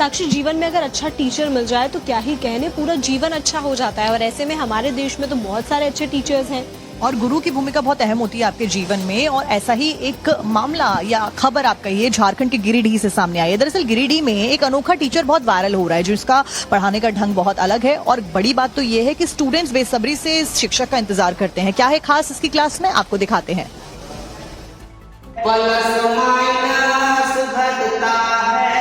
साक्षी, जीवन में अगर अच्छा टीचर मिल जाए तो क्या ही कहने, पूरा जीवन अच्छा हो जाता है। और ऐसे में हमारे देश में तो बहुत सारे अच्छे टीचर्स हैं और गुरु की भूमिका बहुत अहम होती है आपके जीवन में। और ऐसा ही एक मामला या खबर आप कहिए झारखंड के गिरिडीह से सामने आई है। दरअसल गिरिडीह में एक अनोखा टीचर बहुत वायरल हो रहा है, जिसका पढ़ाने का ढंग बहुत अलग है। और बड़ी बात तो ये है कि स्टूडेंट्स बेसब्री से इस शिक्षक का इंतजार करते हैं। क्या है खास इसकी क्लास में, आपको दिखाते हैं। प्लस माइनस घटता है,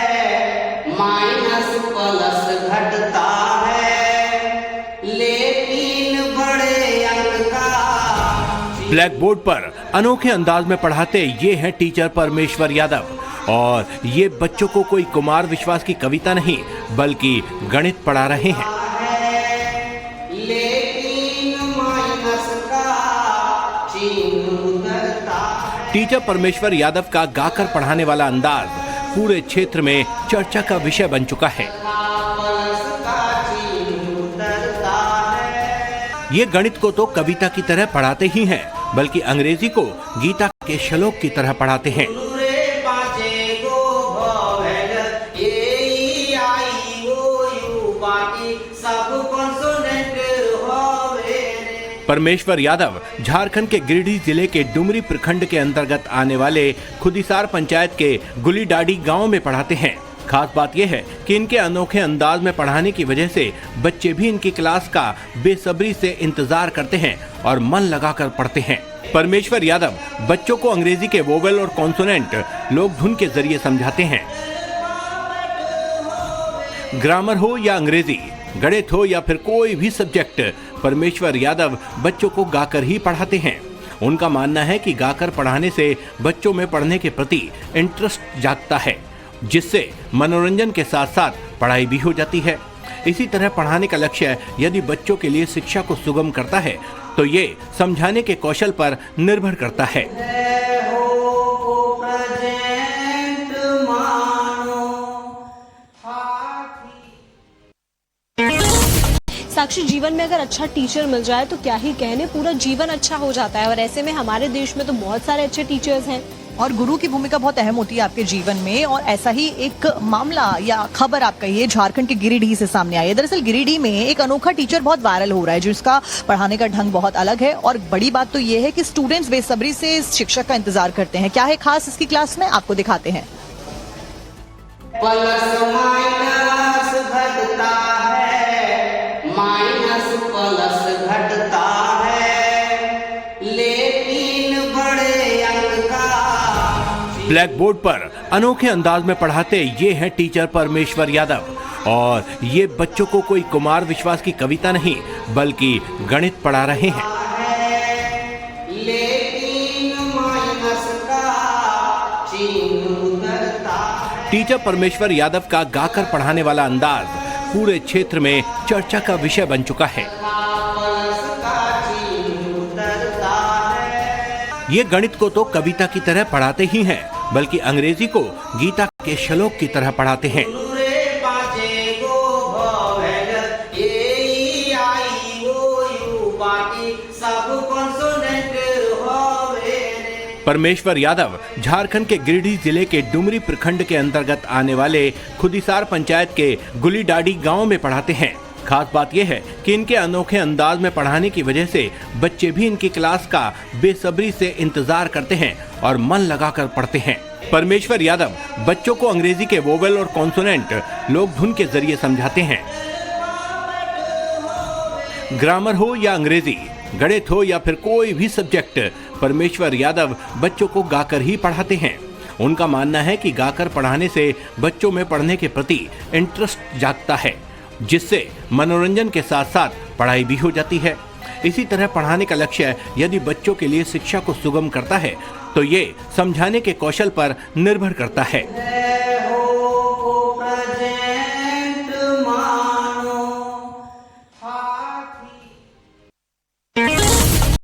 माइनस प्लस घटता है, लेकिन बड़े अंक का। ब्लैक बोर्ड पर अनोखे अंदाज में पढ़ाते ये हैं टीचर परमेश्वर यादव। और ये बच्चों को कोई कुमार विश्वास की कविता नहीं बल्कि गणित पढ़ा रहे हैं। टीचर परमेश्वर यादव का गाकर पढ़ाने वाला अंदाज पूरे क्षेत्र में चर्चा का विषय बन चुका है। ये गणित को तो कविता की तरह पढ़ाते ही हैं, बल्कि अंग्रेजी को गीता के श्लोक की तरह पढ़ाते हैं। परमेश्वर यादव झारखंड के गिरिडीह जिले के डुमरी प्रखंड के अंतर्गत आने वाले खुदिसार पंचायत के गुलीडाडी गांव में पढ़ाते हैं। खास बात यह है कि इनके अनोखे अंदाज में पढ़ाने की वजह से बच्चे भी इनकी क्लास का बेसब्री से इंतजार करते हैं और मन लगाकर पढ़ते हैं। परमेश्वर यादव बच्चों को अंग्रेजी के वोवेल और कॉन्सोनेंट लोक धुन के जरिए समझाते हैं। ग्रामर हो या अंग्रेजी, गणित हो या फिर कोई भी सब्जेक्ट, परमेश्वर यादव बच्चों को गाकर ही पढ़ाते हैं। उनका मानना है कि गाकर पढ़ाने से बच्चों में पढ़ने के प्रति इंटरेस्ट जागता है, जिससे मनोरंजन के साथ साथ पढ़ाई भी हो जाती है। इसी तरह पढ़ाने का लक्ष्य यदि बच्चों के लिए शिक्षा को सुगम करता है तो ये समझाने के कौशल पर निर्भर करता है। साक्षी, जीवन में अगर अच्छा टीचर मिल जाए तो क्या ही कहने, पूरा जीवन अच्छा हो जाता है। और ऐसे में हमारे देश में तो बहुत सारे अच्छे टीचर्स हैं और गुरु की भूमिका बहुत अहम होती है आपके जीवन में। और ऐसा ही एक मामला या खबर आप कहिए झारखंड के गिरिडीह से सामने आई है। दरअसल गिरिडीह में एक अनोखा टीचर बहुत वायरल हो रहा है, जिसका पढ़ाने का ढंग बहुत अलग है। और बड़ी बात तो ये है कि स्टूडेंट्स बेसब्री से इस शिक्षक का इंतजार करते हैं। क्या है खास इसकी क्लास में, आपको दिखाते हैं। प्लस माइनस घटता है, माइनस प्लस घटता है, लेकिन बड़े अंक का। ब्लैक बोर्ड पर अनोखे अंदाज में पढ़ाते ये हैं टीचर परमेश्वर यादव। और ये बच्चों को कोई कुमार विश्वास की कविता नहीं बल्कि गणित पढ़ा रहे हैं। टीचर परमेश्वर यादव का गाकर पढ़ाने वाला अंदाज पूरे क्षेत्र में चर्चा का विषय बन चुका है। ये गणित को तो कविता की तरह पढ़ाते ही हैं, बल्कि अंग्रेजी को गीता के श्लोक की तरह पढ़ाते हैं। परमेश्वर यादव झारखंड के गिरिडीह जिले के डुमरी प्रखंड के अंतर्गत आने वाले खुदिसार पंचायत के गुलीडाडी गांव में पढ़ाते हैं। खास बात यह है कि इनके अनोखे अंदाज में पढ़ाने की वजह से बच्चे भी इनकी क्लास का बेसब्री से इंतजार करते हैं और मन लगाकर पढ़ते हैं। परमेश्वर यादव बच्चों को अंग्रेजी के वोवेल और कॉन्सोनेंट लोक धुन के जरिए समझाते हैं। ग्रामर हो या अंग्रेजी, गणित हो या फिर कोई भी सब्जेक्ट, परमेश्वर यादव बच्चों को गाकर ही पढ़ाते हैं। उनका मानना है कि गाकर पढ़ाने से बच्चों में पढ़ने के प्रति इंटरेस्ट जागता है, जिससे मनोरंजन के साथ साथ पढ़ाई भी हो जाती है। इसी तरह पढ़ाने का लक्ष्य यदि बच्चों के लिए शिक्षा को सुगम करता है तो ये समझाने के कौशल पर निर्भर करता है।